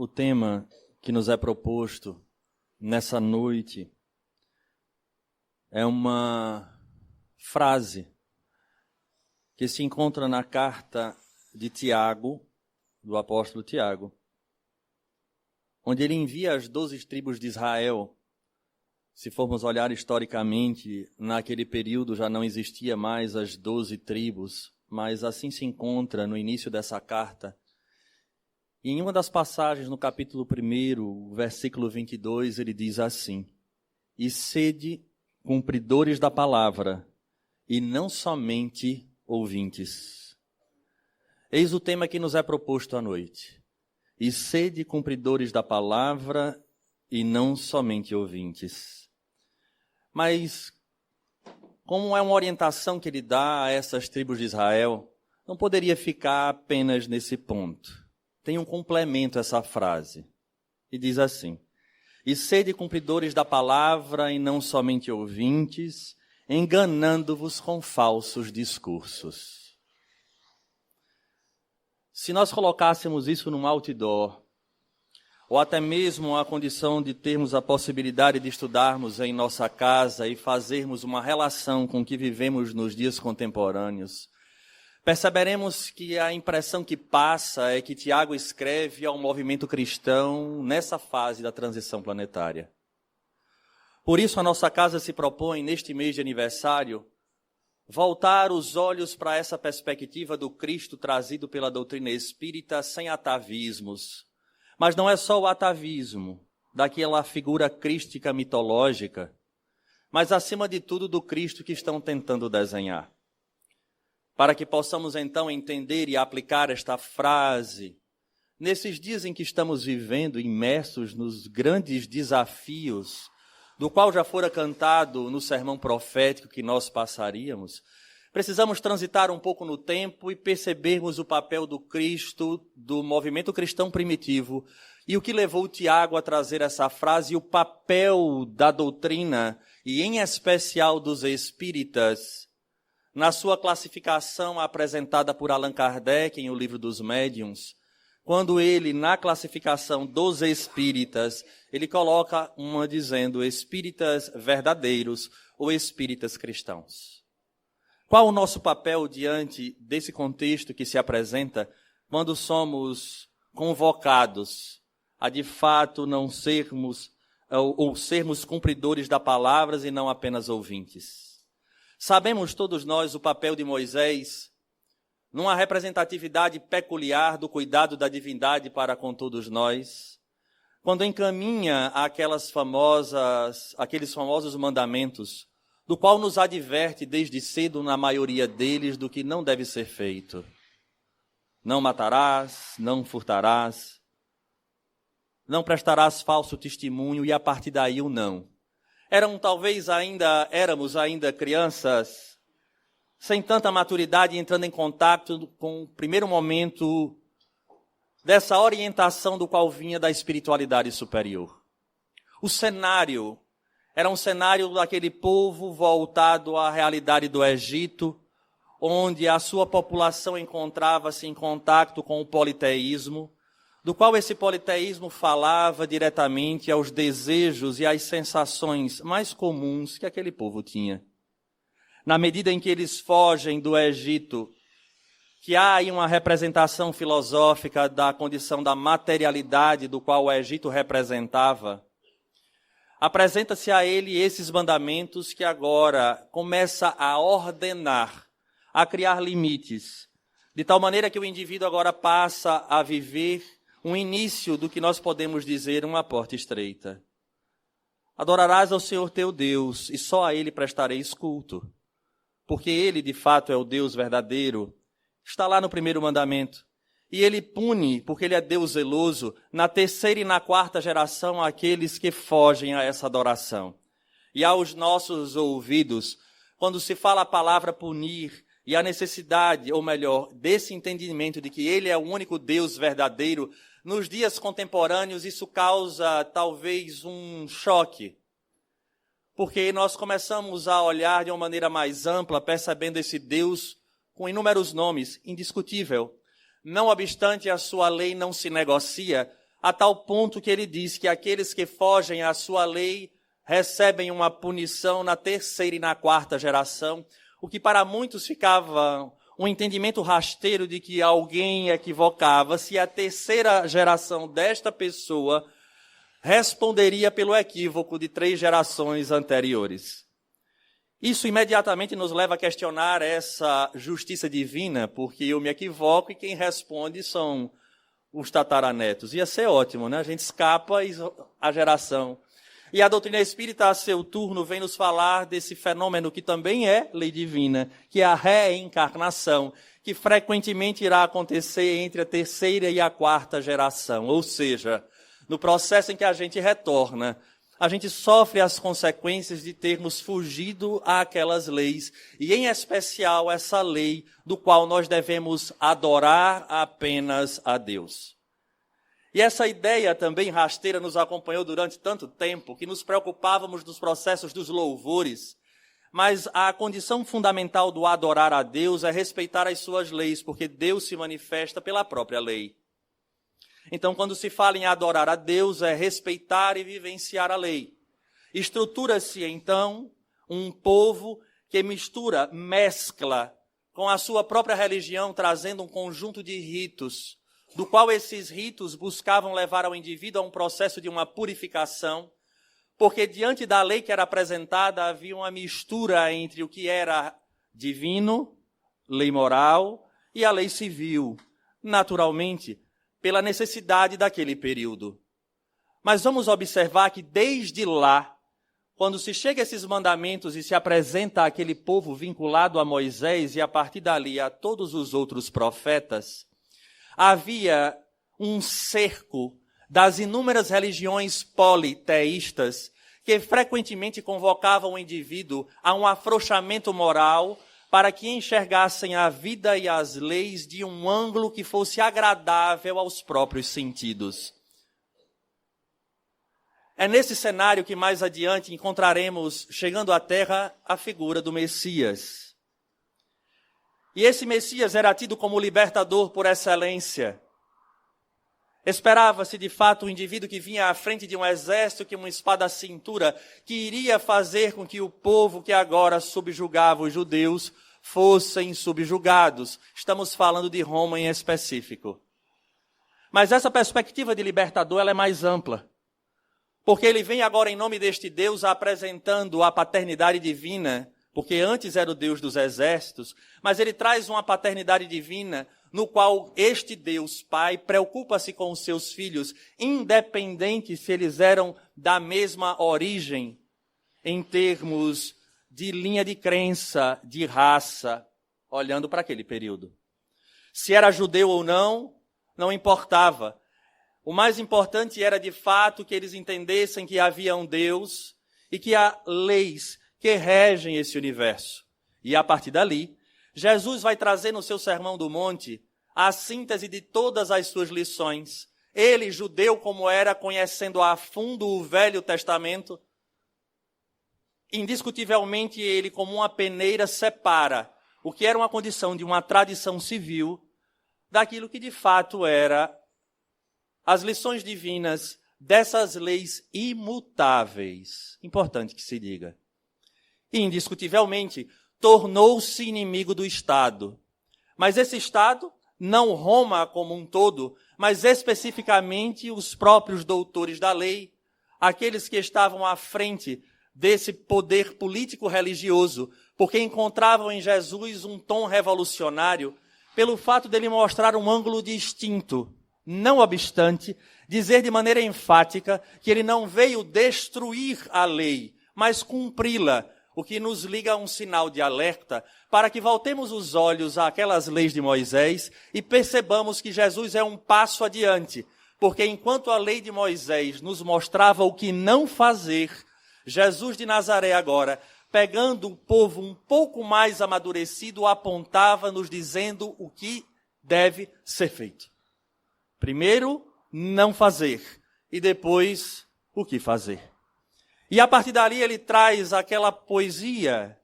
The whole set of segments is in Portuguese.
O tema que nos é proposto nessa noite é uma frase que se encontra na carta de Tiago, do apóstolo Tiago, onde ele envia as 12 tribos de Israel. Se formos olhar historicamente, naquele período já não existia mais as 12 tribos, mas assim se encontra no início dessa carta. E em uma das passagens, no capítulo 1, versículo 22, ele diz assim: "E sede cumpridores da palavra, e não somente ouvintes." Eis o tema que nos é proposto à noite. E sede cumpridores da palavra, e não somente ouvintes. Mas, como é uma orientação que ele dá a essas tribos de Israel, não poderia ficar apenas nesse ponto. Tem um complemento essa frase. E diz assim: "E sede cumpridores da palavra e não somente ouvintes, enganando-vos com falsos discursos." Se nós colocássemos isso num outdoor, ou até mesmo a condição de termos a possibilidade de estudarmos em nossa casa e fazermos uma relação com o que vivemos nos dias contemporâneos, perceberemos que a impressão que passa é que Tiago escreve ao movimento cristão nessa fase da transição planetária. Por isso, a nossa casa se propõe, neste mês de aniversário, voltar os olhos para essa perspectiva do Cristo trazido pela doutrina espírita sem atavismos. Mas não é só o atavismo daquela figura crística mitológica, mas, acima de tudo, do Cristo que estão tentando desenhar. Para que possamos, então, entender e aplicar esta frase, nesses dias em que estamos vivendo, imersos nos grandes desafios, do qual já fora cantado no sermão profético que nós passaríamos, precisamos transitar um pouco no tempo e percebermos o papel do Cristo, do movimento cristão primitivo, e o que levou Tiago a trazer essa frase, e o papel da doutrina, e em especial dos espíritas, na sua classificação apresentada por Allan Kardec em O Livro dos Médiuns, quando ele, na classificação dos espíritas, ele coloca uma dizendo espíritas verdadeiros ou espíritas cristãos. Qual o nosso papel diante desse contexto que se apresenta quando somos convocados a de fato não sermos ou sermos cumpridores da palavra e não apenas ouvintes? Sabemos todos nós o papel de Moisés numa representatividade peculiar do cuidado da divindade para com todos nós, quando encaminha aqueles famosos mandamentos, do qual nos adverte desde cedo, na maioria deles, do que não deve ser feito. Não matarás, não furtarás, não prestarás falso testemunho, e a partir daí o não. Éramos ainda crianças, sem tanta maturidade, entrando em contato com o primeiro momento dessa orientação do qual vinha da espiritualidade superior. O cenário era um cenário daquele povo voltado à realidade do Egito, onde a sua população encontrava-se em contato com o politeísmo, do qual esse politeísmo falava diretamente aos desejos e às sensações mais comuns que aquele povo tinha. Na medida em que eles fogem do Egito, que há aí uma representação filosófica da condição da materialidade do qual o Egito representava, apresenta-se a ele esses mandamentos que agora começa a ordenar, a criar limites, de tal maneira que o indivíduo agora passa a viver um início do que nós podemos dizer uma porta estreita. Adorarás ao Senhor teu Deus, e só a Ele prestareis culto, porque Ele, de fato, é o Deus verdadeiro. Está lá no primeiro mandamento. E Ele pune, porque Ele é Deus zeloso, na terceira e na quarta geração, aqueles que fogem a essa adoração. E aos nossos ouvidos, quando se fala a palavra punir, e a necessidade, ou melhor, desse entendimento de que Ele é o único Deus verdadeiro, nos dias contemporâneos isso causa talvez um choque, porque nós começamos a olhar de uma maneira mais ampla, percebendo esse Deus com inúmeros nomes, indiscutível. Não obstante, a sua lei não se negocia, a tal ponto que ele diz que aqueles que fogem à sua lei recebem uma punição na terceira e na quarta geração, o que para muitos ficava um entendimento rasteiro de que alguém equivocava-se, a terceira geração desta pessoa responderia pelo equívoco de 3 gerações anteriores. Isso imediatamente nos leva a questionar essa justiça divina, porque eu me equivoco e quem responde são os tataranetos. Ia ser ótimo, né? A gente escapa a geração. E a doutrina espírita, a seu turno, vem nos falar desse fenômeno que também é lei divina, que é a reencarnação, que frequentemente irá acontecer entre a terceira e a quarta geração. Ou seja, no processo em que a gente retorna, a gente sofre as consequências de termos fugido àquelas leis, e em especial essa lei do qual nós devemos adorar apenas a Deus. E essa ideia também rasteira nos acompanhou durante tanto tempo que nos preocupávamos nos processos dos louvores, mas a condição fundamental do adorar a Deus é respeitar as suas leis, porque Deus se manifesta pela própria lei. Então, quando se fala em adorar a Deus, é respeitar e vivenciar a lei. Estrutura-se, então, um povo que mescla com a sua própria religião, trazendo um conjunto de ritos, do qual esses ritos buscavam levar ao indivíduo a um processo de uma purificação, porque diante da lei que era apresentada havia uma mistura entre o que era divino, lei moral, e a lei civil, naturalmente, pela necessidade daquele período. Mas vamos observar que desde lá, quando se chega a esses mandamentos e se apresenta aquele povo vinculado a Moisés e a partir dali a todos os outros profetas, havia um cerco das inúmeras religiões politeístas que frequentemente convocavam o indivíduo a um afrouxamento moral para que enxergassem a vida e as leis de um ângulo que fosse agradável aos próprios sentidos. É nesse cenário que mais adiante encontraremos, chegando à Terra, a figura do Messias. E esse Messias era tido como libertador por excelência. Esperava-se, de fato, um indivíduo que vinha à frente de um exército, que uma espada à cintura, que iria fazer com que o povo que agora subjugava os judeus fossem subjugados. Estamos falando de Roma em específico. Mas essa perspectiva de libertador ela é mais ampla, porque ele vem agora em nome deste Deus apresentando a paternidade divina, porque antes era o Deus dos exércitos, mas ele traz uma paternidade divina no qual este Deus Pai preocupa-se com os seus filhos, independente se eles eram da mesma origem, em termos de linha de crença, de raça, olhando para aquele período. Se era judeu ou não, não importava. O mais importante era, de fato, que eles entendessem que havia um Deus e que há leis que regem esse universo. E a partir dali, Jesus vai trazer no seu Sermão do Monte a síntese de todas as suas lições. Ele, judeu como era, conhecendo a fundo o Velho Testamento, indiscutivelmente ele, como uma peneira, separa o que era uma condição de uma tradição civil daquilo que de fato era as lições divinas dessas leis imutáveis. Importante que se diga. Indiscutivelmente, tornou-se inimigo do Estado. Mas esse Estado, não Roma como um todo, mas especificamente os próprios doutores da lei, aqueles que estavam à frente desse poder político-religioso, porque encontravam em Jesus um tom revolucionário, pelo fato dele mostrar um ângulo distinto. Não obstante, dizer de maneira enfática que ele não veio destruir a lei, mas cumpri-la, o que nos liga a um sinal de alerta para que voltemos os olhos àquelas leis de Moisés e percebamos que Jesus é um passo adiante, porque enquanto a lei de Moisés nos mostrava o que não fazer, Jesus de Nazaré agora, pegando o povo um pouco mais amadurecido, apontava nos dizendo o que deve ser feito. Primeiro, não fazer, e depois, o que fazer. E a partir dali ele traz aquela poesia: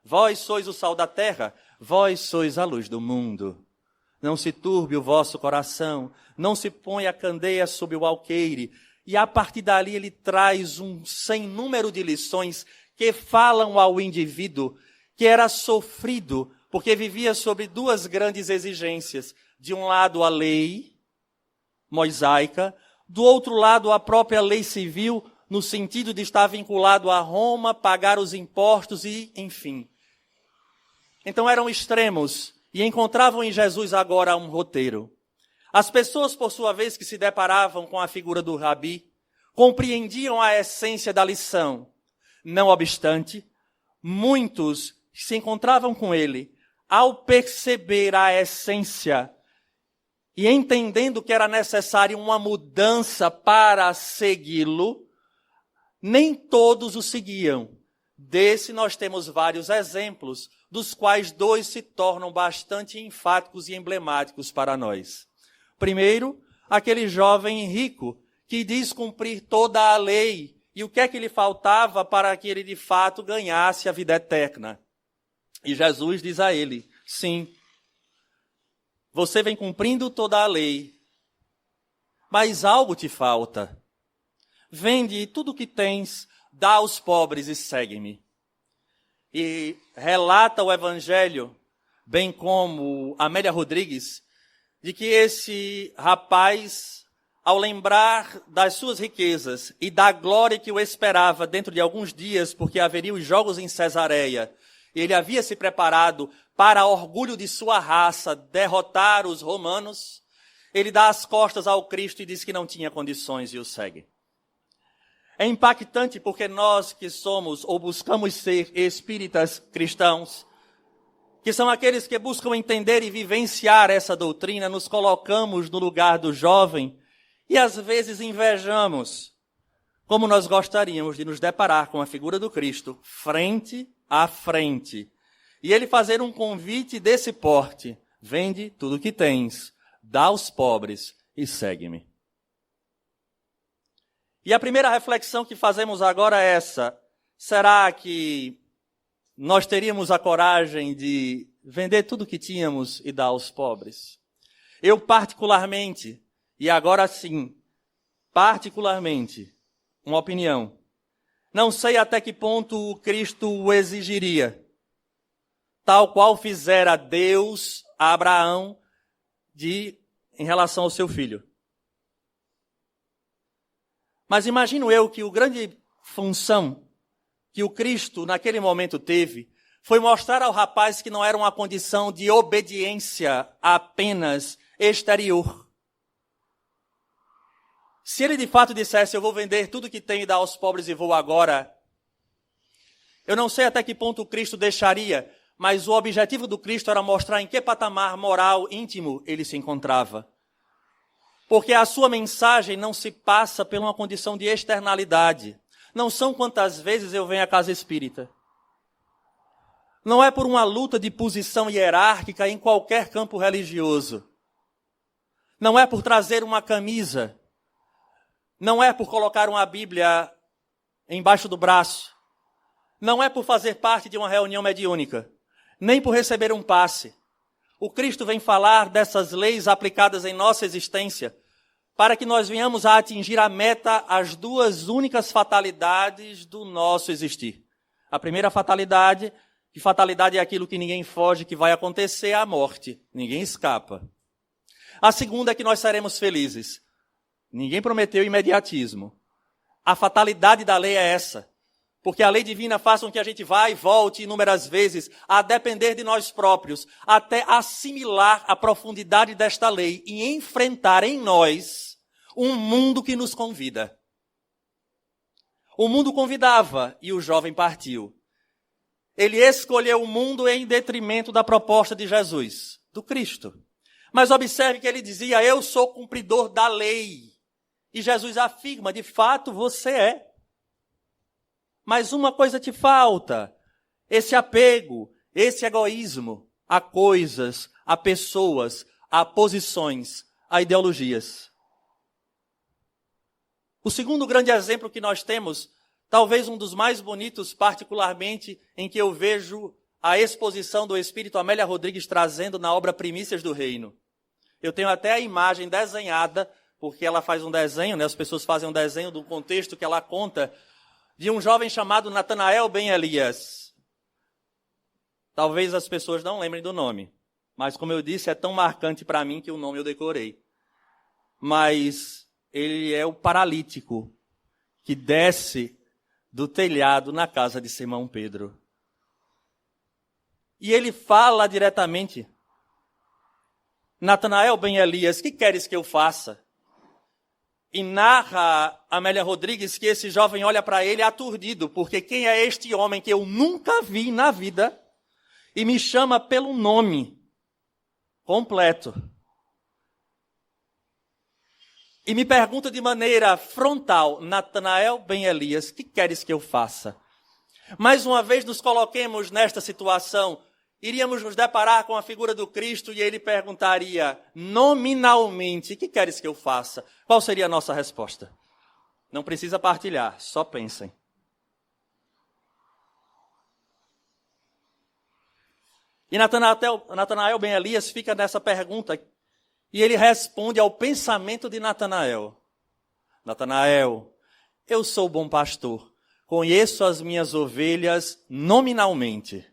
vós sois o sal da terra, vós sois a luz do mundo. não se turbe o vosso coração, não se ponha a candeia sob o alqueire. E a partir dali ele traz um sem número de lições que falam ao indivíduo que era sofrido, porque vivia sobre duas grandes exigências. De um lado a lei mosaica, do outro lado a própria lei civil, no sentido de estar vinculado a Roma, pagar os impostos e, enfim. Então eram extremos e encontravam em Jesus agora um roteiro. As pessoas, por sua vez, que se deparavam com a figura do Rabi, compreendiam a essência da lição. Não obstante, muitos que se encontravam com ele, ao perceber a essência e entendendo que era necessária uma mudança para segui-lo, nem todos o seguiam. Desse nós temos vários exemplos, dos quais 2 se tornam bastante enfáticos e emblemáticos para nós. Primeiro, aquele jovem rico que diz cumprir toda a lei. E o que é que lhe faltava para que ele de fato ganhasse a vida eterna? E Jesus diz a ele, sim, você vem cumprindo toda a lei, mas algo te falta. Vende tudo o que tens, dá aos pobres e segue-me. E relata o Evangelho, bem como Amélia Rodrigues, de que esse rapaz, ao lembrar das suas riquezas e da glória que o esperava dentro de alguns dias, porque haveria os jogos em Cesareia, ele havia se preparado para orgulho de sua raça, derrotar os romanos, ele dá as costas ao Cristo e diz que não tinha condições e o segue. É impactante porque nós que somos ou buscamos ser espíritas cristãos, que são aqueles que buscam entender e vivenciar essa doutrina, nos colocamos no lugar do jovem e às vezes invejamos como nós gostaríamos de nos deparar com a figura do Cristo frente a frente. E ele fazer um convite desse porte: vende tudo o que tens, dá aos pobres e segue-me. E a primeira reflexão que fazemos agora é essa: será que nós teríamos a coragem de vender tudo o que tínhamos e dar aos pobres? Eu particularmente, e agora sim, particularmente, uma opinião, não sei até que ponto o Cristo o exigiria, tal qual fizera Deus a Abraão em relação ao seu filho. Mas imagino eu que a grande função que o Cristo naquele momento teve foi mostrar ao rapaz que não era uma condição de obediência apenas exterior. Se ele de fato dissesse, eu vou vender tudo que tenho e dar aos pobres e vou agora, eu não sei até que ponto o Cristo deixaria, mas o objetivo do Cristo era mostrar em que patamar moral íntimo ele se encontrava. Porque a sua mensagem não se passa por uma condição de externalidade. Não são quantas vezes eu venho à casa espírita. Não é por uma luta de posição hierárquica em qualquer campo religioso. Não é por trazer uma camisa. Não é por colocar uma Bíblia embaixo do braço. Não é por fazer parte de uma reunião mediúnica. Nem por receber um passe. O Cristo vem falar dessas leis aplicadas em nossa existência para que nós venhamos a atingir a meta, as 2 únicas fatalidades do nosso existir. A primeira fatalidade, que fatalidade é aquilo que ninguém foge, que vai acontecer, é a morte. Ninguém escapa. A segunda é que nós seremos felizes. Ninguém prometeu imediatismo. A fatalidade da lei é essa. Porque a lei divina faz com que a gente vá e volte inúmeras vezes a depender de nós próprios, até assimilar a profundidade desta lei e enfrentar em nós um mundo que nos convida. O mundo convidava e o jovem partiu. Ele escolheu o mundo em detrimento da proposta de Jesus, do Cristo. Mas observe que ele dizia, eu sou cumpridor da lei. E Jesus afirma, de fato você é. Mas uma coisa te falta, esse apego, esse egoísmo a coisas, a pessoas, a posições, a ideologias. O segundo grande exemplo que nós temos, talvez um dos mais bonitos, particularmente em que eu vejo a exposição do Espírito Amélia Rodrigues trazendo na obra Primícias do Reino. Eu tenho até a imagem desenhada, porque ela faz um desenho, né? As pessoas fazem um desenho do contexto que ela conta, de um jovem chamado Natanael Ben Elias. Talvez as pessoas não lembrem do nome, mas como eu disse, é tão marcante para mim que o nome eu decorei. Mas ele é o paralítico que desce do telhado na casa de Simão Pedro. E ele fala diretamente: Natanael Ben Elias, que queres que eu faça? E narra Amélia Rodrigues que esse jovem olha para ele aturdido, porque quem é este homem que eu nunca vi na vida e me chama pelo nome completo? E me pergunta de maneira frontal: Natanael Ben Elias, que queres que eu faça? Mais uma vez nos coloquemos nesta situação, iríamos nos deparar com a figura do Cristo e ele perguntaria nominalmente: o que queres que eu faça? Qual seria a nossa resposta? Não precisa partilhar, só pensem. E Natanael Ben Elias fica nessa pergunta e ele responde ao pensamento de Natanael: Natanael, eu sou bom pastor, conheço as minhas ovelhas nominalmente.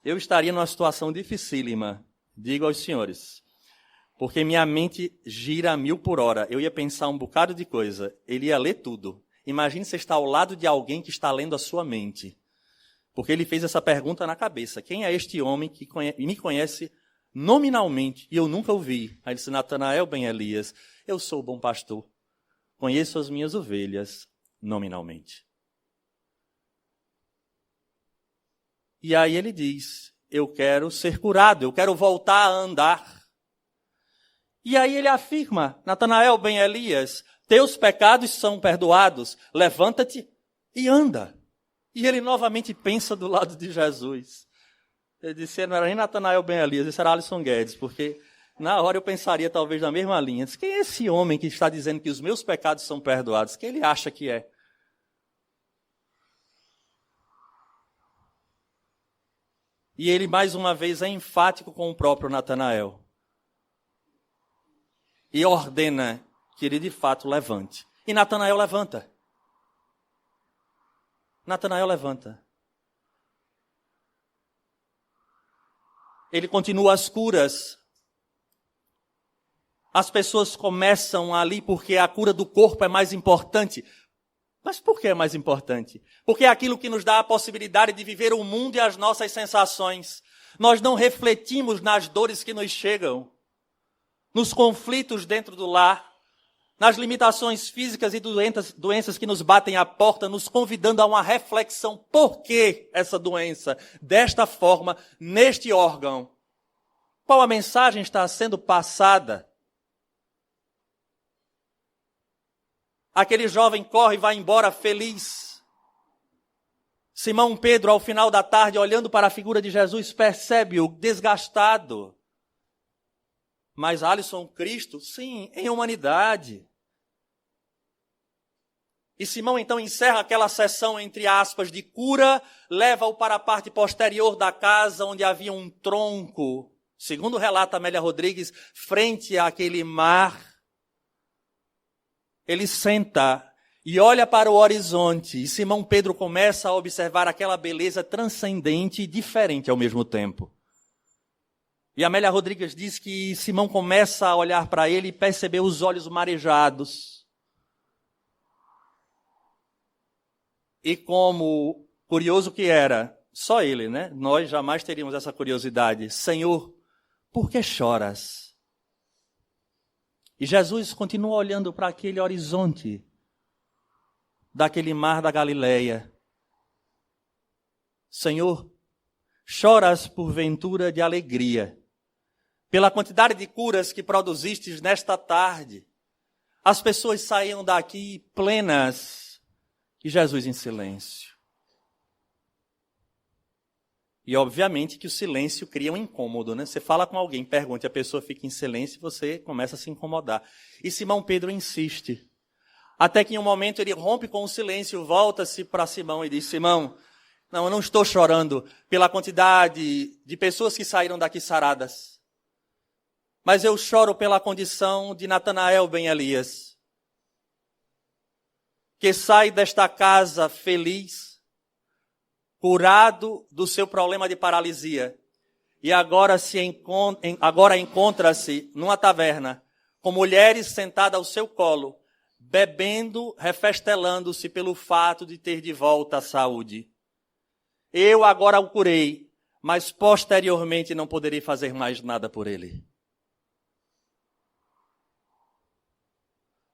Eu estaria numa situação dificílima, digo aos senhores, porque minha mente gira a 1000 por hora. Eu ia pensar um bocado de coisa, ele ia ler tudo. Imagine você estar ao lado de alguém que está lendo a sua mente. Porque ele fez essa pergunta na cabeça: quem é este homem que me conhece nominalmente e eu nunca o vi? Aí ele disse: Natanael Ben Elias, eu sou o bom pastor, conheço as minhas ovelhas nominalmente. E aí ele diz: eu quero ser curado, eu quero voltar a andar. E aí ele afirma: Natanael Ben Elias, teus pecados são perdoados, levanta-te e anda. E ele novamente pensa do lado de Jesus. Ele disse: não era nem Natanael Ben Elias, esse era Alisson Guedes, porque na hora eu pensaria talvez na mesma linha. Disse: quem é esse homem que está dizendo que os meus pecados são perdoados? Quem ele acha que é? E ele, mais uma vez, é enfático com o próprio Natanael. E ordena que ele, de fato, levante. E Natanael levanta. Natanael levanta. Ele continua as curas. As pessoas começam ali porque a cura do corpo é mais importante. Mas por que é mais importante? Porque é aquilo que nos dá a possibilidade de viver o mundo e as nossas sensações. Nós não refletimos nas dores que nos chegam, nos conflitos dentro do lar, nas limitações físicas e doenças que nos batem à porta, nos convidando a uma reflexão. Por que essa doença? Desta forma, neste órgão. Qual a mensagem está sendo passada? Aquele jovem corre e vai embora feliz. Simão Pedro, ao final da tarde, olhando para a figura de Jesus, percebe-o desgastado. Mas Alisson, Cristo, sim, em humanidade. E Simão então encerra aquela sessão, entre aspas, de cura, leva-o para a parte posterior da casa, onde havia um tronco, segundo relata Amélia Rodrigues, frente àquele mar. Ele senta e olha para o horizonte, e Simão Pedro começa a observar aquela beleza transcendente e diferente ao mesmo tempo. E Amélia Rodrigues diz que Simão começa a olhar para ele e perceber os olhos marejados. E como curioso que era, só ele, né? Nós jamais teríamos essa curiosidade. Senhor, por que choras? E Jesus continua olhando para aquele horizonte daquele mar da Galileia. Senhor, choras porventura de alegria pela quantidade de curas que produzistes nesta tarde? As pessoas saíam daqui plenas e Jesus em silêncio. E obviamente que o silêncio cria um incômodo, né? Você fala com alguém, pergunta, a pessoa fica em silêncio e você começa a se incomodar. E Simão Pedro insiste. Até que em um momento ele rompe com o silêncio, volta-se para Simão e diz: Simão, não, eu não estou chorando pela quantidade de pessoas que saíram daqui saradas. Mas eu choro pela condição de Natanael ben Elias, que sai desta casa feliz, curado do seu problema de paralisia, e agora encontra-se numa taverna, com mulheres sentadas ao seu colo, bebendo, refestelando-se pelo fato de ter de volta a saúde. Eu agora o curei, mas posteriormente não poderei fazer mais nada por ele.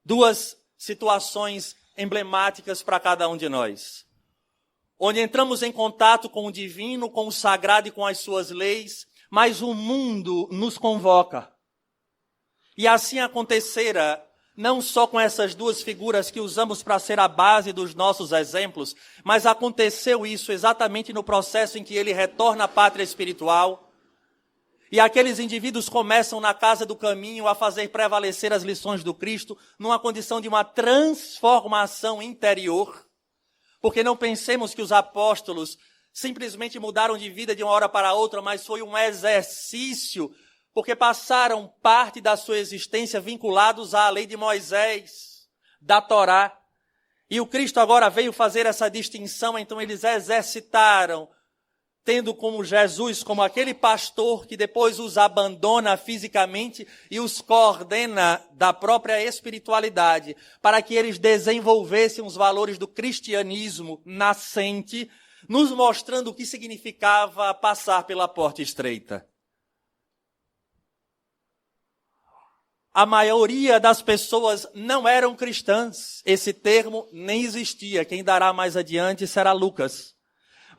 Duas situações emblemáticas para cada um de nós, onde entramos em contato com o divino, com o sagrado e com as suas leis, mas o mundo nos convoca. E assim acontecera, não só com essas duas figuras que usamos para ser a base dos nossos exemplos, mas aconteceu isso exatamente no processo em que ele retorna à pátria espiritual, e aqueles indivíduos começam na casa do caminho a fazer prevalecer as lições do Cristo numa condição de uma transformação interior. Porque não pensemos que os apóstolos simplesmente mudaram de vida de uma hora para outra, mas foi um exercício, porque passaram parte da sua existência vinculados à lei de Moisés, da Torá. E o Cristo agora veio fazer essa distinção, então eles exercitaram, tendo como Jesus, como aquele pastor que depois os abandona fisicamente e os coordena da própria espiritualidade, para que eles desenvolvessem os valores do cristianismo nascente, nos mostrando o que significava passar pela porta estreita. A maioria das pessoas não eram cristãs. Esse termo nem existia. Quem dará mais adiante será Lucas.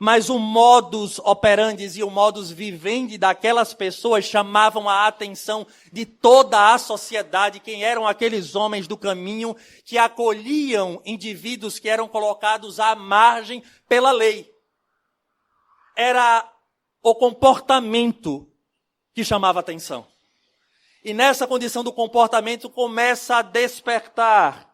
Mas o modus operandi e o modus vivendi daquelas pessoas chamavam a atenção de toda a sociedade. Quem eram aqueles homens do caminho que acolhiam indivíduos que eram colocados à margem pela lei. Era o comportamento que chamava a atenção. E nessa condição do comportamento começa a despertar,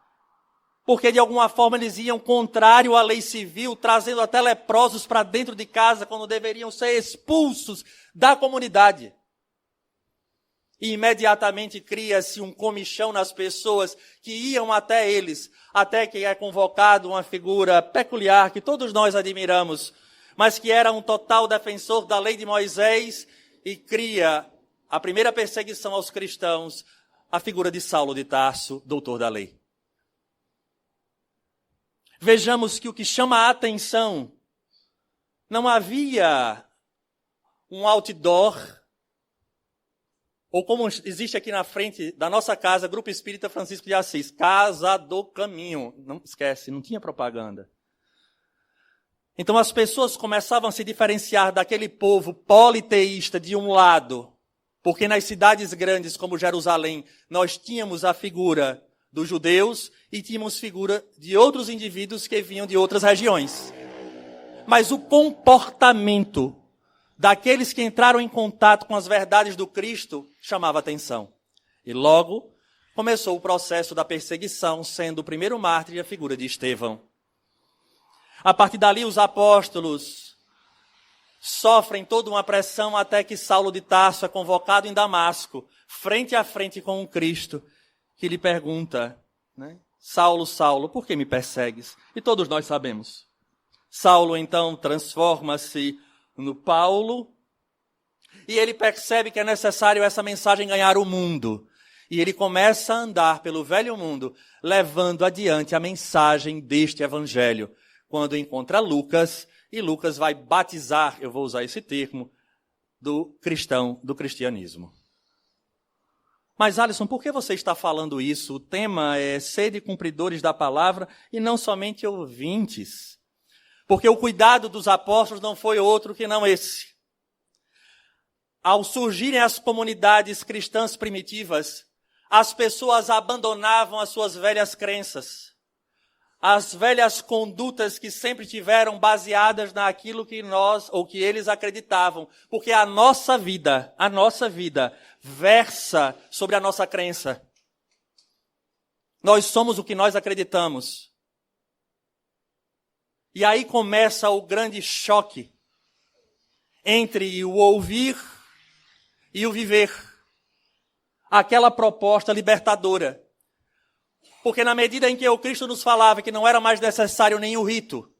porque de alguma forma eles iam contrário à lei civil, trazendo até leprosos para dentro de casa, quando deveriam ser expulsos da comunidade. E imediatamente cria-se um comichão nas pessoas que iam até eles, até que é convocado uma figura peculiar que todos nós admiramos, mas que era um total defensor da lei de Moisés e cria a primeira perseguição aos cristãos, a figura de Saulo de Tarso, doutor da lei. Vejamos que o que chama a atenção, não havia um outdoor, ou como existe aqui na frente da nossa casa, Grupo Espírita Francisco de Assis, Casa do Caminho. Não esquece, não tinha propaganda. Então as pessoas começavam a se diferenciar daquele povo politeísta de um lado, porque nas cidades grandes como Jerusalém, nós tínhamos a figura dos judeus e tínhamos figura de outros indivíduos que vinham de outras regiões. Mas o comportamento daqueles que entraram em contato com as verdades do Cristo chamava atenção. E logo começou o processo da perseguição, sendo o primeiro mártir a figura de Estevão. A partir dali os apóstolos sofrem toda uma pressão até que Saulo de Tarso é convocado em Damasco, frente a frente com o Cristo, que lhe pergunta, né? Saulo, Saulo, por que me persegues? E todos nós sabemos. Saulo, então, transforma-se no Paulo e ele percebe que é necessário essa mensagem ganhar o mundo. E ele começa a andar pelo velho mundo, levando adiante a mensagem deste evangelho. Quando encontra Lucas, e Lucas vai batizar, eu vou usar esse termo, do cristianismo. Mas, Alisson, por que você está falando isso? O tema é sede cumpridores da palavra e não somente ouvintes. Porque o cuidado dos apóstolos não foi outro que não esse. Ao surgirem as comunidades cristãs primitivas, as pessoas abandonavam as suas velhas crenças, as velhas condutas que sempre tiveram baseadas naquilo que nós ou que eles acreditavam, porque a nossa vida versa sobre a nossa crença. Nós somos o que nós acreditamos. E aí começa o grande choque entre o ouvir e o viver. aquela proposta libertadora. Porque na medida em que o Cristo nos falava que não era mais necessário nenhum rito,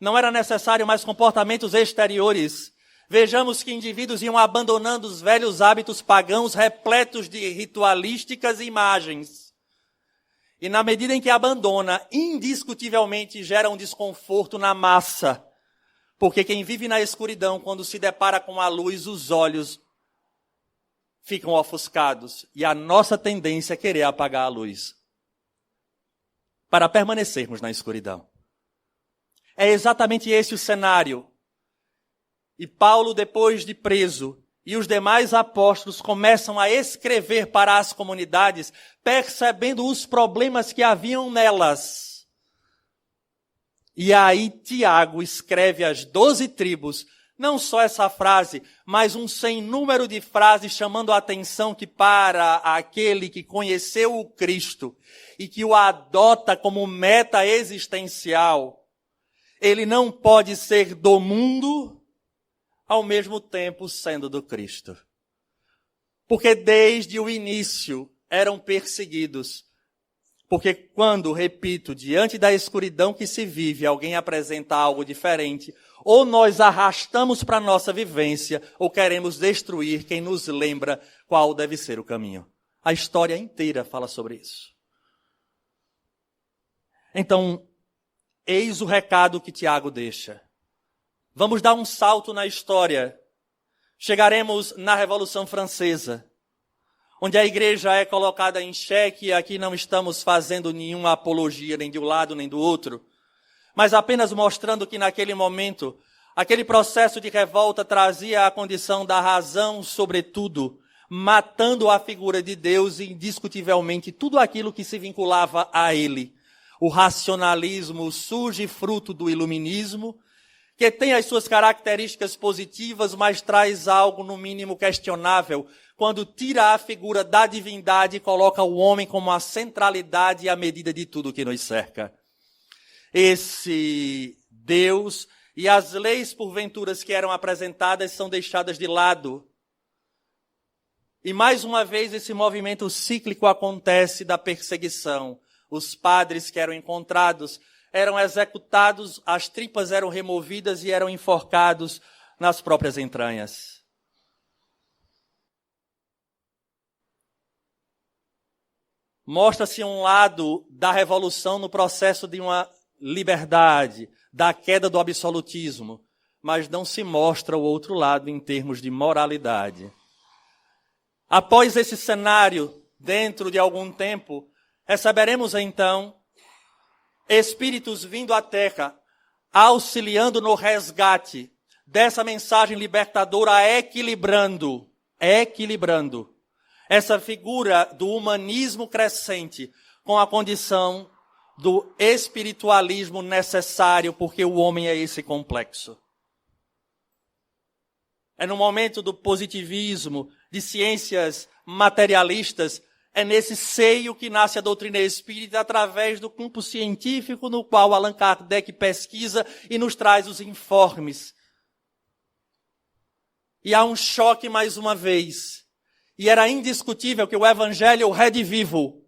não era necessário mais comportamentos exteriores, vejamos que indivíduos iam abandonando os velhos hábitos pagãos repletos de ritualísticas e imagens. E na medida em que abandona, indiscutivelmente gera um desconforto na massa. Porque quem vive na escuridão, quando se depara com a luz, os olhos ficam ofuscados. E a nossa tendência é querer apagar a luz para permanecermos na escuridão. É exatamente esse o cenário. E Paulo, depois de preso, e os demais apóstolos começam a escrever para as comunidades, percebendo os problemas que haviam nelas. E aí Tiago escreve às 12 tribos, não só essa frase, mas um sem número de frases chamando a atenção que para aquele que conheceu o Cristo e que o adota como meta existencial, ele não pode ser do mundo ao mesmo tempo sendo do Cristo. Porque desde o início eram perseguidos. Porque quando, repito, diante da escuridão que se vive, alguém apresenta algo diferente, ou nós arrastamos para a nossa vivência, ou queremos destruir quem nos lembra qual deve ser o caminho. A história inteira fala sobre isso. Então, eis o recado que Tiago deixa. Vamos dar um salto na história. Chegaremos na Revolução Francesa, onde a igreja é colocada em xeque, e aqui não estamos fazendo nenhuma apologia nem de um lado nem do outro, mas apenas mostrando que naquele momento, aquele processo de revolta trazia a condição da razão sobretudo, matando a figura de Deus e indiscutivelmente tudo aquilo que se vinculava a ele. O racionalismo surge fruto do iluminismo, que tem as suas características positivas, mas traz algo no mínimo questionável, quando tira a figura da divindade e coloca o homem como a centralidade e a medida de tudo que nos cerca. Esse Deus e as leis porventuras que eram apresentadas são deixadas de lado. E mais uma vez esse movimento cíclico acontece da perseguição. Os padres que eram encontrados eram executados, as tripas eram removidas e eram enforcados nas próprias entranhas. Mostra-se um lado da revolução no processo de uma liberdade, da queda do absolutismo, mas não se mostra o outro lado em termos de moralidade. Após esse cenário, dentro de algum tempo, receberemos então espíritos vindo à Terra, auxiliando no resgate dessa mensagem libertadora, equilibrando essa figura do humanismo crescente com a condição do espiritualismo necessário, porque o homem é esse complexo. É no momento do positivismo, de ciências materialistas, é nesse seio que nasce a doutrina espírita através do campo científico no qual Allan Kardec pesquisa e nos traz os informes. E há um choque mais uma vez. E era indiscutível que o evangelho redivivo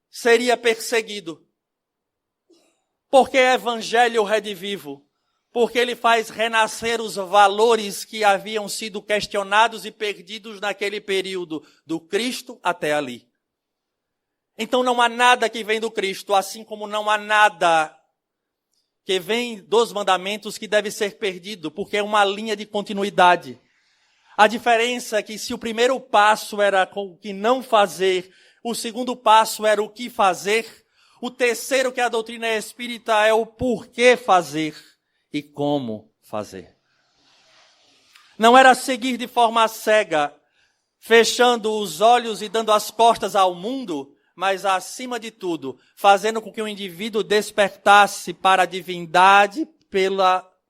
seria perseguido. Por que evangelho redivivo? Porque ele faz renascer os valores que haviam sido questionados e perdidos naquele período, do Cristo até ali. Então não há nada que vem do Cristo, assim como não há nada que vem dos mandamentos que deve ser perdido, porque é uma linha de continuidade. A diferença é que se o primeiro passo era o que não fazer, o segundo passo era o que fazer, o terceiro, que é a doutrina espírita, é o porquê fazer e como fazer. Não era seguir de forma cega, fechando os olhos e dando as costas ao mundo, mas, acima de tudo, fazendo com que o indivíduo despertasse para a divindade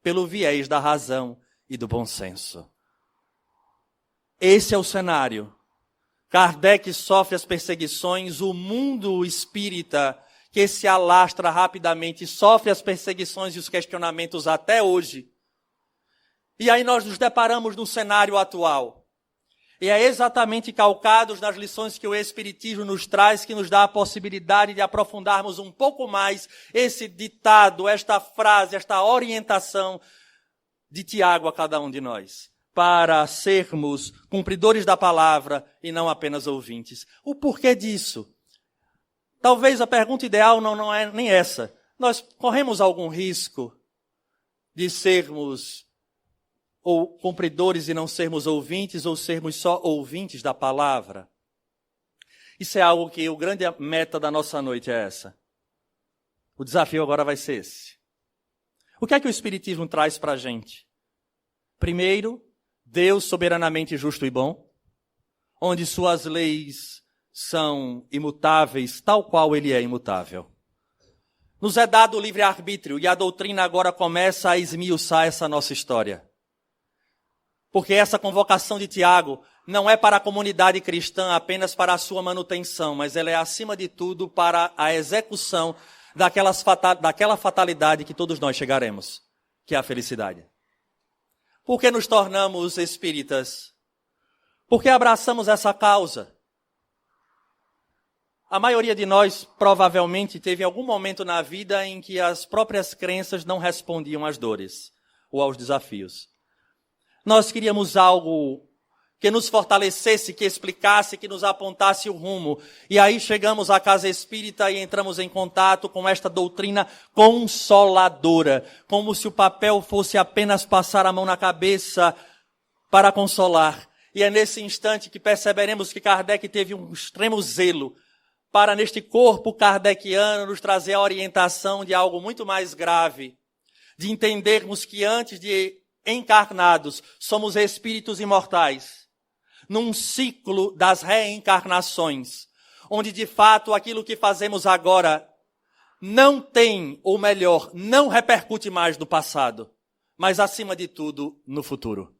pelo viés da razão e do bom senso. Esse é o cenário. Kardec sofre as perseguições, o mundo espírita, que se alastra rapidamente, sofre as perseguições e os questionamentos até hoje. E aí nós nos deparamos no cenário atual. E é exatamente calcados nas lições que o Espiritismo nos traz, que nos dá a possibilidade de aprofundarmos um pouco mais esse ditado, esta frase, esta orientação de Tiago a cada um de nós, para sermos cumpridores da palavra e não apenas ouvintes. O porquê disso? Talvez a pergunta ideal não é nem essa. Nós corremos algum risco de sermos ou cumpridores e não sermos ouvintes, ou sermos só ouvintes da palavra? Isso é algo que o grande meta da nossa noite é essa. O desafio agora vai ser esse. O que é que o Espiritismo traz para a gente? Primeiro, Deus soberanamente justo e bom, onde suas leis são imutáveis, tal qual ele é imutável. Nos é dado o livre-arbítrio e a doutrina agora começa a esmiuçar essa nossa história. Porque essa convocação de Tiago não é para a comunidade cristã apenas para a sua manutenção, mas ela é, acima de tudo, para a execução daquela fatalidade que todos nós chegaremos, que é a felicidade. Por que nos tornamos espíritas? Porque abraçamos essa causa. A maioria de nós provavelmente teve algum momento na vida em que as próprias crenças não respondiam às dores ou aos desafios. Nós queríamos algo que nos fortalecesse, que explicasse, que nos apontasse o rumo. E aí chegamos à casa espírita e entramos em contato com esta doutrina consoladora, como se o papel fosse apenas passar a mão na cabeça para consolar. E é nesse instante que perceberemos que Kardec teve um extremo zelo para, neste corpo kardeciano, nos trazer a orientação de algo muito mais grave, de entendermos que antes de encarnados, somos espíritos imortais, num ciclo das reencarnações, onde de fato aquilo que fazemos agora não tem, ou melhor, não repercute mais no passado, mas acima de tudo no futuro.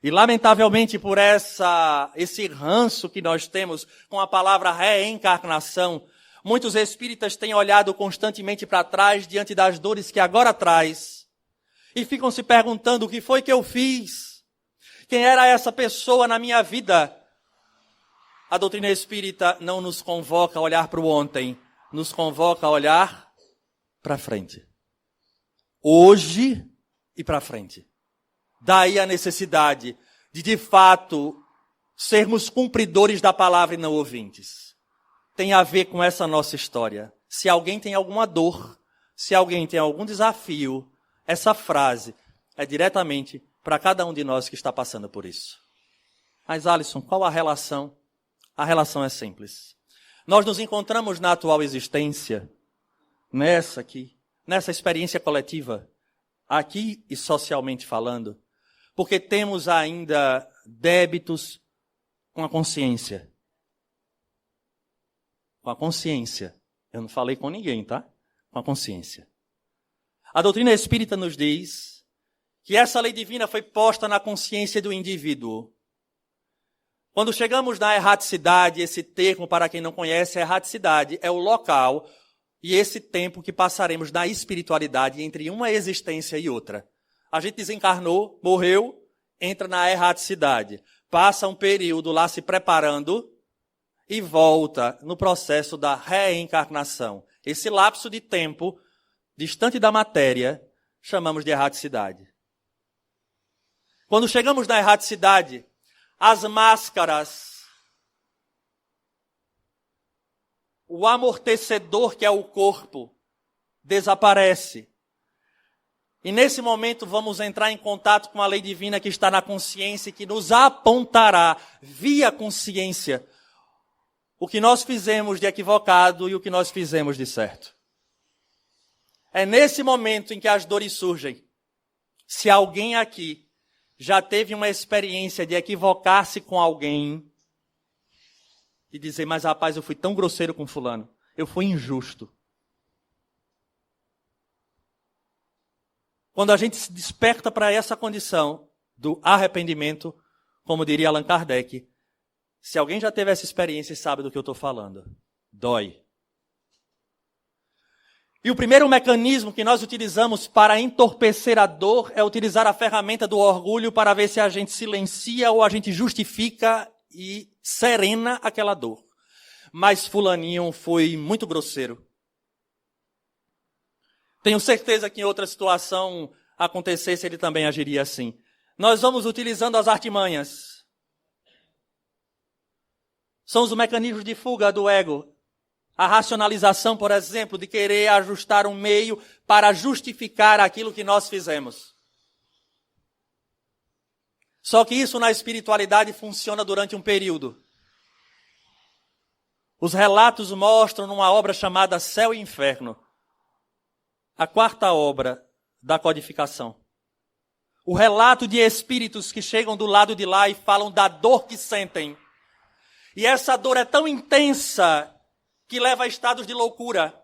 E lamentavelmente por esse ranço que nós temos com a palavra reencarnação, muitos espíritas têm olhado constantemente para trás diante das dores que agora traz, e ficam se perguntando: o que foi que eu fiz? Quem era essa pessoa na minha vida? A doutrina espírita não nos convoca a olhar para o ontem, nos convoca a olhar para frente. Hoje e para frente. Daí a necessidade de fato, sermos cumpridores da palavra e não ouvintes. Tem a ver com essa nossa história. Se alguém tem alguma dor, se alguém tem algum desafio, essa frase é diretamente para cada um de nós que está passando por isso. Mas, Alisson, qual a relação? A relação é simples. Nós nos encontramos na atual existência, nessa experiência coletiva, aqui e socialmente falando, porque temos ainda débitos com a consciência. Com a consciência. Eu não falei com ninguém, tá? Com a consciência. A doutrina espírita nos diz que essa lei divina foi posta na consciência do indivíduo. Quando chegamos na erraticidade, esse termo, para quem não conhece, a erraticidade é o local e esse tempo que passaremos na espiritualidade entre uma existência e outra. A gente desencarnou, morreu, entra na erraticidade. Passa um período lá se preparando e volta no processo da reencarnação. Esse lapso de tempo distante da matéria, chamamos de erraticidade. Quando chegamos na erraticidade, as máscaras, o amortecedor que é o corpo, desaparece. E nesse momento vamos entrar em contato com a lei divina que está na consciência e que nos apontará, via consciência, o que nós fizemos de equivocado e o que nós fizemos de certo. É nesse momento em que as dores surgem. Se alguém aqui já teve uma experiência de equivocar-se com alguém e dizer: mas rapaz, eu fui tão grosseiro com fulano, eu fui injusto. Quando a gente se desperta para essa condição do arrependimento, como diria Allan Kardec, se alguém já teve essa experiência e sabe do que eu estou falando, dói. E o primeiro mecanismo que nós utilizamos para entorpecer a dor é utilizar a ferramenta do orgulho para ver se a gente silencia ou a gente justifica e serena aquela dor. Mas fulaninho foi muito grosseiro. Tenho certeza que em outra situação acontecesse, ele também agiria assim. Nós vamos utilizando as artimanhas. São os mecanismos de fuga do ego. A racionalização, por exemplo, de querer ajustar um meio para justificar aquilo que nós fizemos. Só que isso na espiritualidade funciona durante um período. Os relatos mostram numa obra chamada Céu e Inferno, a quarta obra da codificação. O relato de espíritos que chegam do lado de lá e falam da dor que sentem. E essa dor é tão intensa que leva a estados de loucura.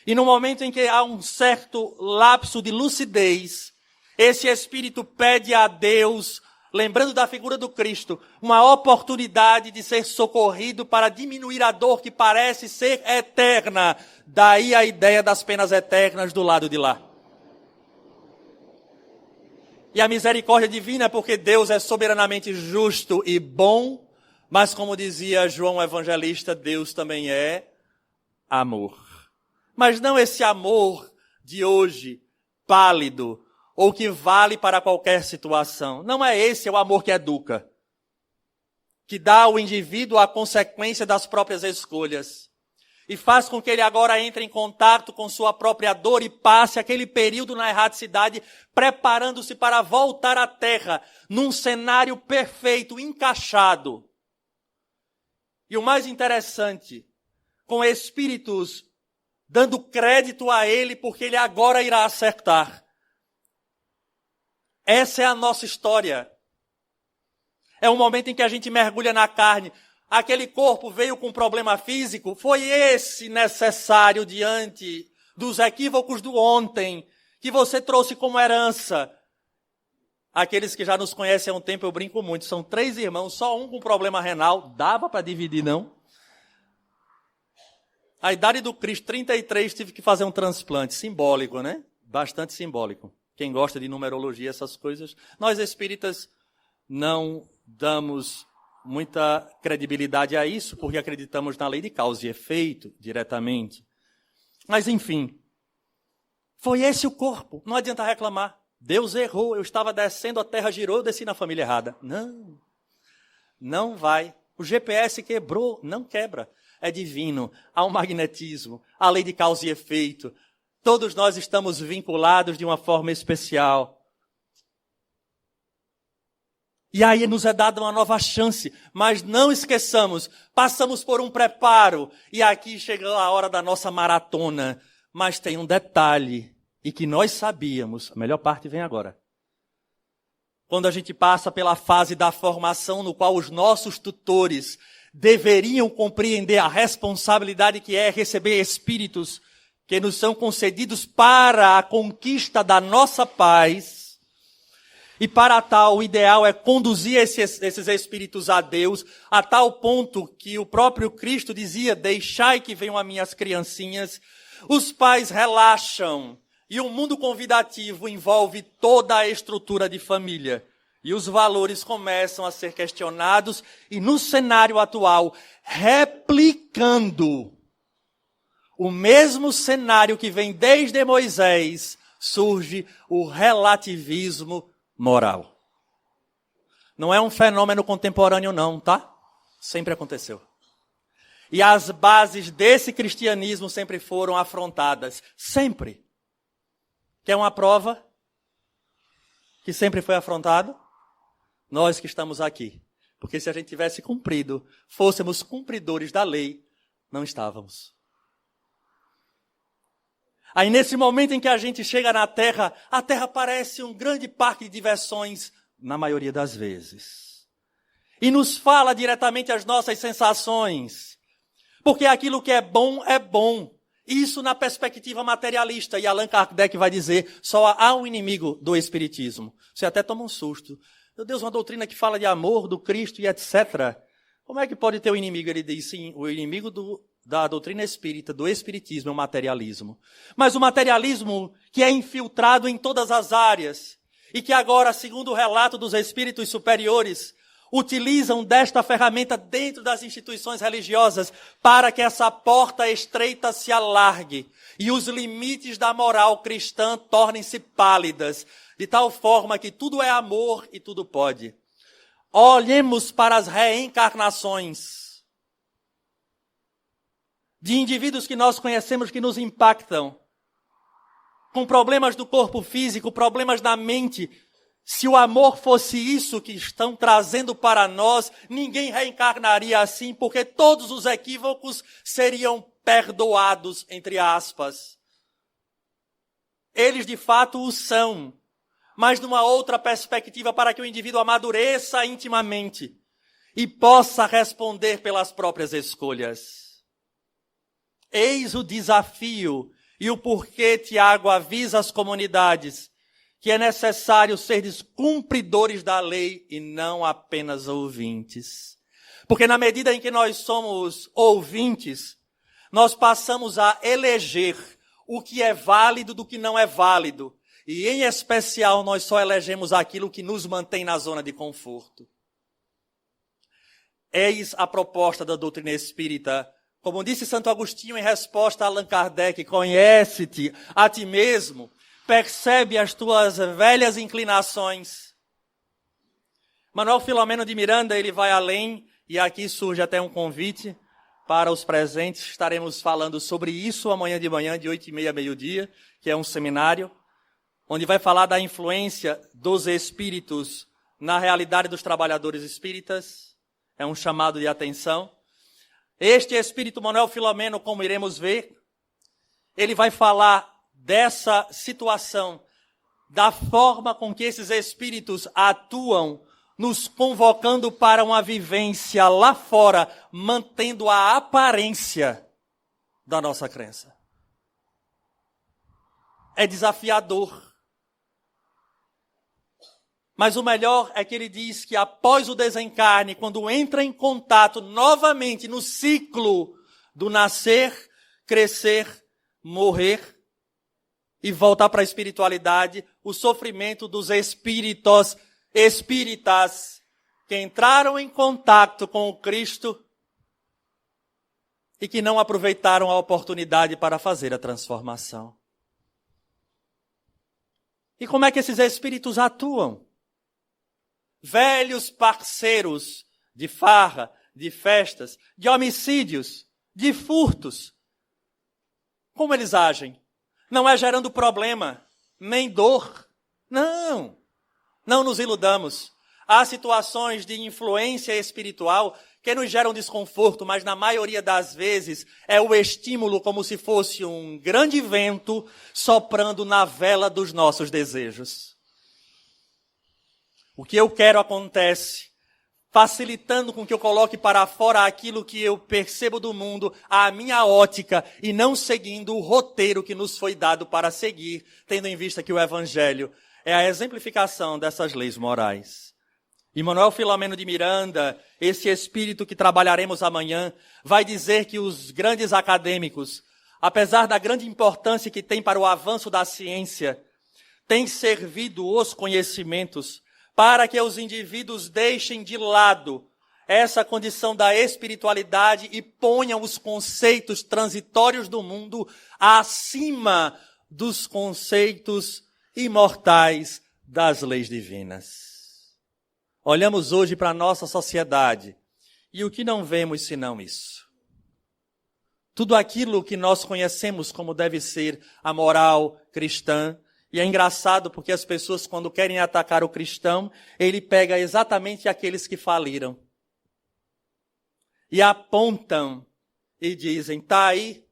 E no momento em que há um certo lapso de lucidez, esse espírito pede a Deus, lembrando da figura do Cristo, uma oportunidade de ser socorrido para diminuir a dor que parece ser eterna. Daí a ideia das penas eternas do lado de lá. E a misericórdia divina é porque Deus é soberanamente justo e bom, mas como dizia João Evangelista, Deus também é amor. Mas não esse amor de hoje, pálido, ou que vale para qualquer situação. Não é esse o amor que educa, que dá ao indivíduo a consequência das próprias escolhas e faz com que ele agora entre em contato com sua própria dor e passe aquele período na erraticidade, preparando-se para voltar à terra num cenário perfeito, encaixado. E o mais interessante, com espíritos dando crédito a ele porque ele agora irá acertar. Essa é a nossa história. É um momento em que a gente mergulha na carne. Aquele corpo veio com problema físico, foi esse necessário diante dos equívocos do ontem, que você trouxe como herança. Aqueles que já nos conhecem há um tempo, eu brinco muito, são 3 irmãos, só um com problema renal, dava para dividir, não? A idade do Cristo, 33, tive que fazer um transplante, simbólico, né? Bastante simbólico. Quem gosta de numerologia, essas coisas. Nós espíritas não damos muita credibilidade a isso, porque acreditamos na lei de causa e efeito diretamente. Mas, enfim, foi esse o corpo. Não adianta reclamar. Deus errou, eu estava descendo, a terra girou, eu desci na família errada. Não, não vai. O GPS quebrou, não quebra. É divino, há um magnetismo, a lei de causa e efeito. Todos nós estamos vinculados de uma forma especial. E aí nos é dada uma nova chance, mas não esqueçamos, passamos por um preparo, e aqui chegou a hora da nossa maratona. Mas tem um detalhe, e que nós sabíamos, a melhor parte vem agora. Quando a gente passa pela fase da formação, no qual os nossos tutores deveriam compreender a responsabilidade que é receber espíritos que nos são concedidos para a conquista da nossa paz. E para tal, o ideal é conduzir esses espíritos a Deus, a tal ponto que o próprio Cristo dizia, deixai que venham as minhas criancinhas. Os pais relaxam, e o mundo convidativo envolve toda a estrutura de família. E os valores começam a ser questionados, e no cenário atual, replicando o mesmo cenário que vem desde Moisés, surge o relativismo moral. Não é um fenômeno contemporâneo não, tá? Sempre aconteceu. E as bases desse cristianismo sempre foram afrontadas. Sempre. Quer uma prova que sempre foi afrontado? Nós que estamos aqui. Porque se a gente tivesse cumprido, fôssemos cumpridores da lei, não estávamos. Aí nesse momento em que a gente chega na Terra, a Terra parece um grande parque de diversões, na maioria das vezes. E nos fala diretamente as nossas sensações. Porque aquilo que é bom é bom. Isso na perspectiva materialista. E Allan Kardec vai dizer, só há um inimigo do Espiritismo. Você até toma um susto. Meu Deus, uma doutrina que fala de amor, do Cristo e etc. Como é que pode ter um inimigo? Ele diz, sim, o inimigo da doutrina espírita, do espiritismo, é o materialismo. Mas o materialismo que é infiltrado em todas as áreas e que agora, segundo o relato dos espíritos superiores, utilizam desta ferramenta dentro das instituições religiosas para que essa porta estreita se alargue e os limites da moral cristã tornem-se pálidas, de tal forma que tudo é amor e tudo pode. Olhemos para as reencarnações de indivíduos que nós conhecemos que nos impactam, com problemas do corpo físico, problemas da mente. Se o amor fosse isso que estão trazendo para nós, ninguém reencarnaria assim, porque todos os equívocos seriam perdoados, entre aspas. Eles de fato o são, mas numa outra perspectiva para que o indivíduo amadureça intimamente e possa responder pelas próprias escolhas. Eis o desafio e o porquê Tiago avisa as comunidades que é necessário seres cumpridores da lei e não apenas ouvintes. Porque na medida em que nós somos ouvintes, nós passamos a eleger o que é válido do que não é válido. E em especial nós só elegemos aquilo que nos mantém na zona de conforto. Eis a proposta da doutrina espírita. Como disse Santo Agostinho em resposta a Allan Kardec, conhece-te a ti mesmo, percebe as tuas velhas inclinações. Manuel Filomeno de Miranda, ele vai além, e aqui surge até um convite para os presentes. Estaremos falando sobre isso amanhã de manhã, de 8h30 a meio-dia, que é um seminário, onde vai falar da influência dos espíritos na realidade dos trabalhadores espíritas. É um chamado de atenção. Este espírito Manuel Filomeno, como iremos ver, ele vai falar dessa situação, da forma com que esses espíritos atuam, nos convocando para uma vivência lá fora, mantendo a aparência da nossa crença. É desafiador. Mas o melhor é que ele diz que após o desencarne, quando entra em contato novamente no ciclo do nascer, crescer, morrer e voltar para a espiritualidade, o sofrimento dos espíritas que entraram em contato com o Cristo e que não aproveitaram a oportunidade para fazer a transformação. E como é que esses espíritos atuam? Velhos parceiros de farra, de festas, de homicídios, de furtos. Como eles agem? Não é gerando problema, nem dor. Não. Não nos iludamos. Há situações de influência espiritual que nos geram desconforto, mas na maioria das vezes é o estímulo como se fosse um grande vento soprando na vela dos nossos desejos. O que eu quero acontece, facilitando com que eu coloque para fora aquilo que eu percebo do mundo, a minha ótica, e não seguindo o roteiro que nos foi dado para seguir, tendo em vista que o Evangelho é a exemplificação dessas leis morais. E Manuel Filomeno de Miranda, esse espírito que trabalharemos amanhã, vai dizer que os grandes acadêmicos, apesar da grande importância que tem para o avanço da ciência, têm servido os conhecimentos para que os indivíduos deixem de lado essa condição da espiritualidade e ponham os conceitos transitórios do mundo acima dos conceitos imortais das leis divinas. Olhamos hoje para a nossa sociedade e o que não vemos senão isso. Tudo aquilo que nós conhecemos como deve ser a moral cristã. E é engraçado porque as pessoas, quando querem atacar o cristão, ele pega exatamente aqueles que faliram. E apontam e dizem, tá aí,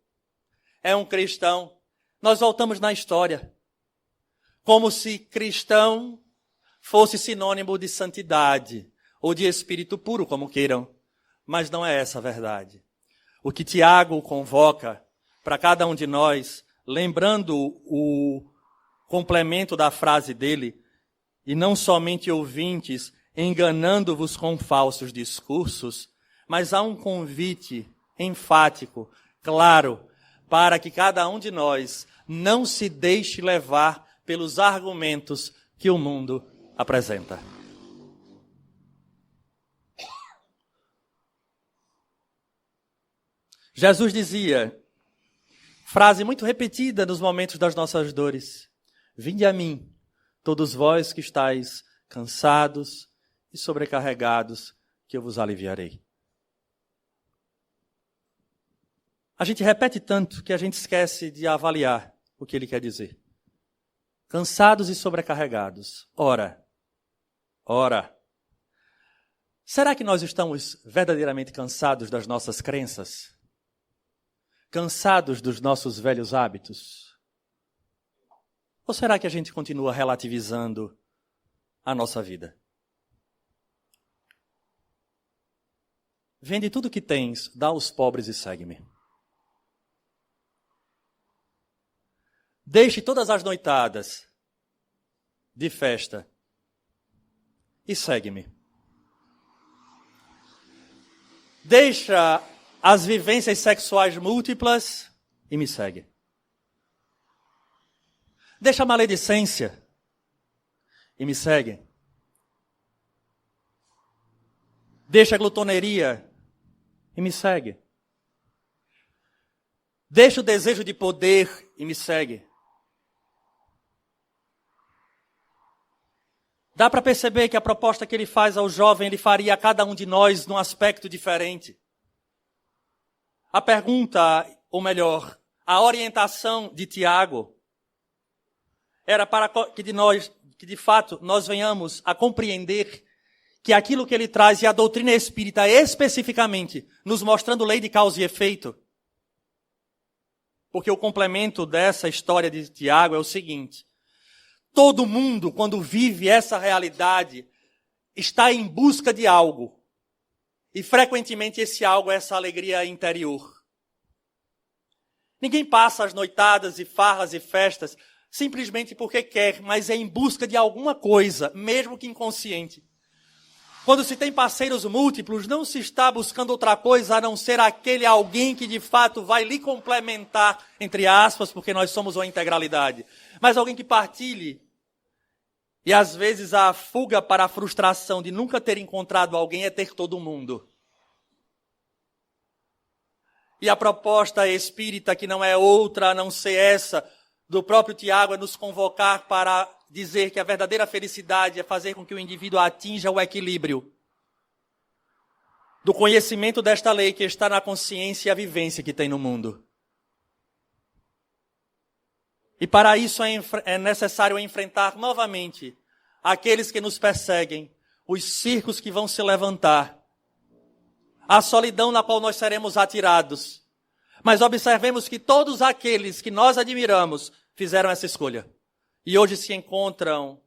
é um cristão. Nós voltamos na história. Como se cristão fosse sinônimo de santidade, ou de espírito puro, como queiram. Mas não é essa a verdade. O que Tiago convoca para cada um de nós, lembrando o complemento da frase dele, e não somente ouvintes, enganando-vos com falsos discursos, mas há um convite enfático claro, para que cada um de nós não se deixe levar pelos argumentos que o mundo apresenta. Jesus dizia, frase muito repetida nos momentos das nossas dores: vinde a mim, todos vós que estáis cansados e sobrecarregados, que eu vos aliviarei. A gente repete tanto que a gente esquece de avaliar o que ele quer dizer. Cansados e sobrecarregados. Ora, será que nós estamos verdadeiramente cansados das nossas crenças? Cansados dos nossos velhos hábitos? Ou será que a gente continua relativizando a nossa vida? Vende tudo que tens, dá aos pobres e segue-me. Deixe todas as noitadas de festa e segue-me. Deixa as vivências sexuais múltiplas e me segue. Deixa a maledicência e me segue. Deixa a glutoneria e me segue. Deixa o desejo de poder e me segue. Dá para perceber que a proposta que ele faz ao jovem, ele faria a cada um de nós num aspecto diferente. A pergunta, ou melhor, a orientação de Tiago era para que de fato nós venhamos a compreender que aquilo que ele traz, e a doutrina espírita especificamente, nos mostrando lei de causa e efeito, porque o complemento dessa história de Tiago é o seguinte: todo mundo, quando vive essa realidade, está em busca de algo. E frequentemente esse algo é essa alegria interior. Ninguém passa as noitadas e farras e festas simplesmente porque quer, mas é em busca de alguma coisa, mesmo que inconsciente. Quando se tem parceiros múltiplos, não se está buscando outra coisa a não ser aquele alguém que de fato vai lhe complementar, entre aspas, porque nós somos uma integralidade. Mas alguém que partilhe. E às vezes a fuga para a frustração de nunca ter encontrado alguém é ter todo mundo. E a proposta espírita, que não é outra a não ser essa, do próprio Tiago, é nos convocar para dizer que a verdadeira felicidade é fazer com que o indivíduo atinja o equilíbrio do conhecimento desta lei que está na consciência e a vivência que tem no mundo. E para isso é necessário enfrentar novamente aqueles que nos perseguem, os circos que vão se levantar, a solidão na qual nós seremos atirados. Mas observemos que todos aqueles que nós admiramos fizeram essa escolha. E hoje se encontram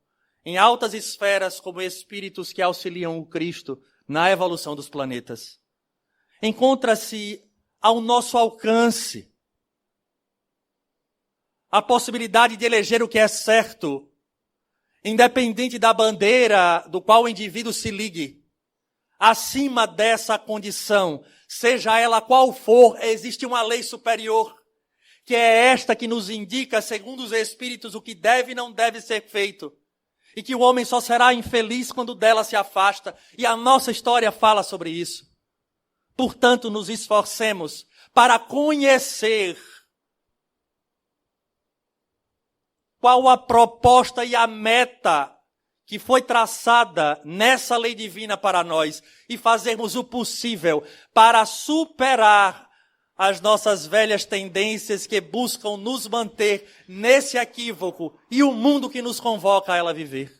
em altas esferas como espíritos que auxiliam o Cristo na evolução dos planetas. Encontra-se ao nosso alcance a possibilidade de eleger o que é certo, independente da bandeira do qual o indivíduo se ligue. Acima dessa condição, seja ela qual for, existe uma lei superior, que é esta que nos indica, segundo os Espíritos, o que deve e não deve ser feito. E que o homem só será infeliz quando dela se afasta. E a nossa história fala sobre isso. Portanto, nos esforcemos para conhecer qual a proposta e a meta que foi traçada nessa lei divina para nós e fazermos o possível para superar as nossas velhas tendências que buscam nos manter nesse equívoco e o mundo que nos convoca a ela viver.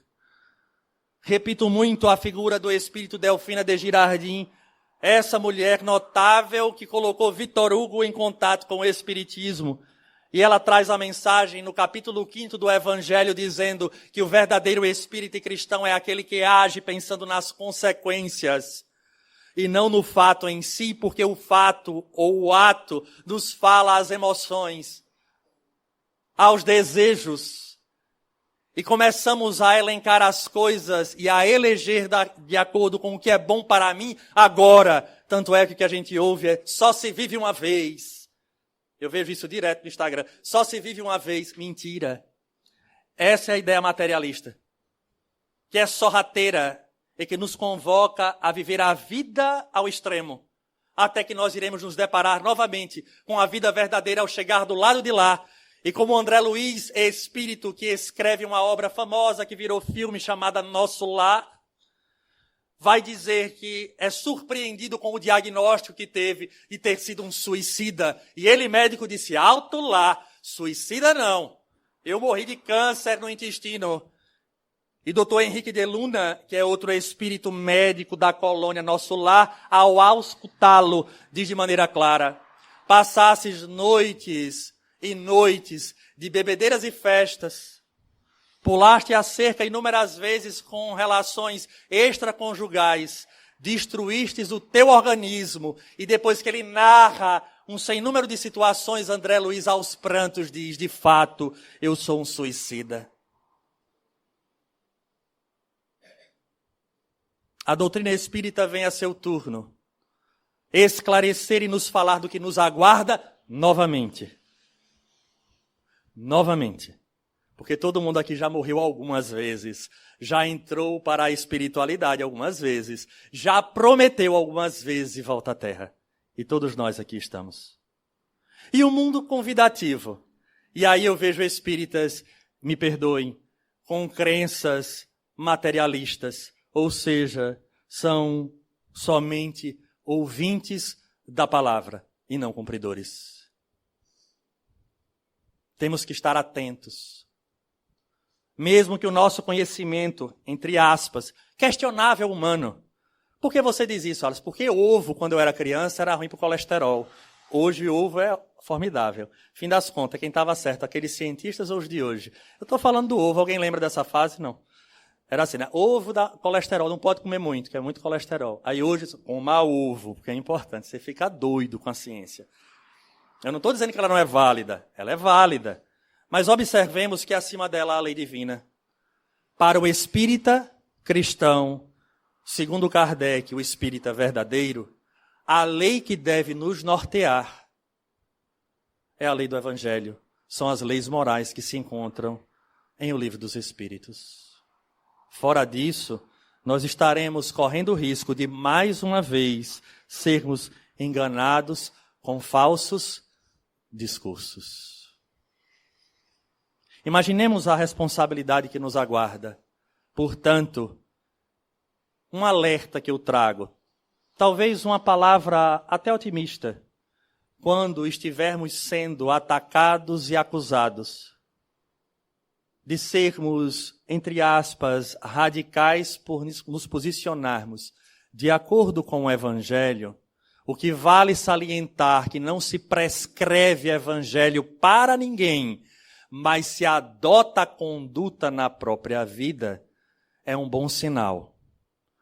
Repito muito a figura do espírito Delfina de Girardin, essa mulher notável que colocou Victor Hugo em contato com o espiritismo. E ela traz a mensagem no capítulo 5 do Evangelho dizendo que o verdadeiro espírito cristão é aquele que age pensando nas consequências e não no fato em si, porque o fato ou o ato nos fala às emoções, aos desejos. E começamos a elencar as coisas e a eleger de acordo com o que é bom para mim agora. Tanto é que o que a gente ouve é só se vive uma vez. Eu vejo isso direto no Instagram. Só se vive uma vez. Mentira. Essa é a ideia materialista, que é sorrateira e que nos convoca a viver a vida ao extremo, até que nós iremos nos deparar novamente com a vida verdadeira ao chegar do lado de lá. E como André Luiz, espírito que escreve uma obra famosa que virou filme chamada Nosso Lar, vai dizer que é surpreendido com o diagnóstico que teve de ter sido um suicida. E ele, médico, disse, alto lá, suicida não. Eu morri de câncer no intestino. E doutor Henrique de Luna, que é outro espírito médico da colônia Nosso Lar, ao auscultá-lo, diz de maneira clara, passasses noites e noites de bebedeiras e festas, pulaste a cerca inúmeras vezes com relações extraconjugais, destruístes o teu organismo, e depois que ele narra um sem número de situações, André Luiz aos prantos diz, de fato, eu sou um suicida. A doutrina espírita vem a seu turno esclarecer e nos falar do que nos aguarda novamente. Novamente. Porque todo mundo aqui já morreu algumas vezes, já entrou para a espiritualidade algumas vezes, já prometeu algumas vezes e volta à terra. E todos nós aqui estamos. E o mundo convidativo. E aí eu vejo espíritas, me perdoem, com crenças materialistas, ou seja, são somente ouvintes da palavra e não cumpridores. Temos que estar atentos. Mesmo que o nosso conhecimento, entre aspas, questionável humano. Por que você diz isso, Alice? Porque ovo, quando eu era criança, era ruim para o colesterol. Hoje o ovo é formidável. Fim das contas, quem estava certo, aqueles cientistas ou os de hoje? Eu estou falando do ovo, alguém lembra dessa fase? Não. Era assim, né? Ovo dá colesterol, não pode comer muito, que é muito colesterol. Aí hoje, coma ovo, porque é importante, você fica doido com a ciência. Eu não estou dizendo que ela não é válida, ela é válida. Mas observemos que acima dela há a lei divina. Para o espírita cristão, segundo Kardec, o espírita verdadeiro, a lei que deve nos nortear é a lei do Evangelho. São as leis morais que se encontram em O Livro dos Espíritos. Fora disso, nós estaremos correndo o risco de, mais uma vez, sermos enganados com falsos discursos. Imaginemos a responsabilidade que nos aguarda. Portanto, um alerta que eu trago, talvez uma palavra até otimista, quando estivermos sendo atacados e acusados de sermos, entre aspas, radicais por nos posicionarmos de acordo com o Evangelho, o que vale salientar que não se prescreve Evangelho para ninguém, mas se adota a conduta na própria vida, é um bom sinal.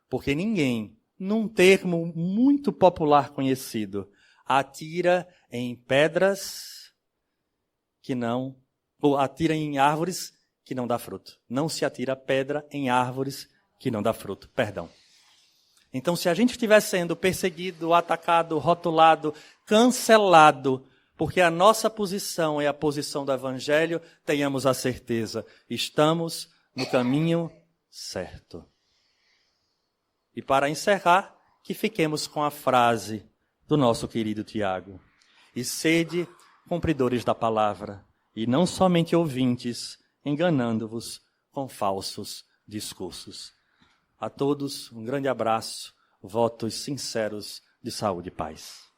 Porque ninguém, num termo muito popular conhecido, atira em pedras que não, ou atira em árvores que não dá fruto. Não se atira pedra em árvores que não dá fruto. Perdão. Então, se a gente estiver sendo perseguido, atacado, rotulado, cancelado, porque a nossa posição é a posição do Evangelho, tenhamos a certeza, estamos no caminho certo. E para encerrar, que fiquemos com a frase do nosso querido Tiago. E sede cumpridores da palavra, e não somente ouvintes, enganando-vos com falsos discursos. A todos, um grande abraço, votos sinceros de saúde e paz.